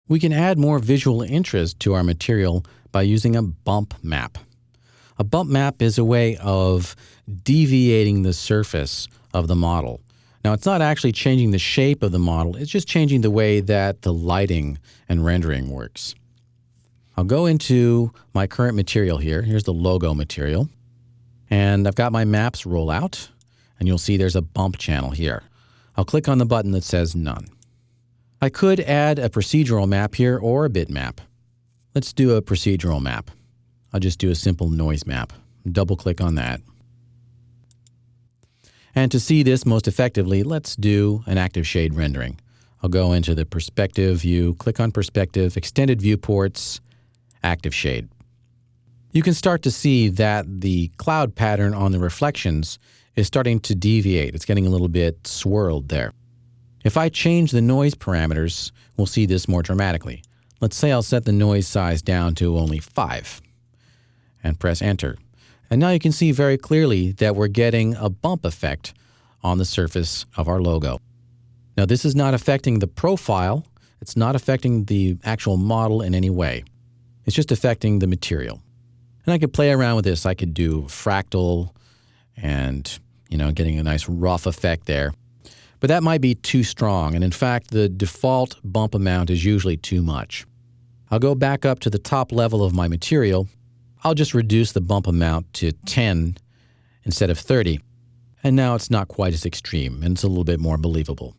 We can add more visual interest to our material by using a bump map. A bump map is a way of deviating the surface of the model. Now, it's not actually changing the shape of the model, it's just changing the way that the lighting and rendering works. I'll go into my current material here. Here's the logo material. And I've got my maps roll out, and you'll see there's a bump channel here. I'll click on the button that says None. I could add a procedural map here or a bitmap. Let's do a procedural map. I'll just do a simple noise map. Double click on that. And to see this most effectively, let's do an active shade rendering. I'll go into the perspective view, click on perspective, extended viewports, active shade. You can start to see that the cloud pattern on the reflections is starting to deviate. It's getting a little bit swirled there. If I change the noise parameters, we'll see this more dramatically. Let's say I'll set the noise size down to only 5 and press enter. And now you can see very clearly that we're getting a bump effect on the surface of our logo. Now, this is not affecting the profile. It's not affecting the actual model in any way. It's just affecting the material. And I could play around with this. I could do fractal and, getting a nice rough effect there. But that might be too strong. And in fact, the default bump amount is usually too much. I'll go back up to the top level of my material. I'll just reduce the bump amount to 10 instead of 30. And now it's not quite as extreme, and it's a little bit more believable.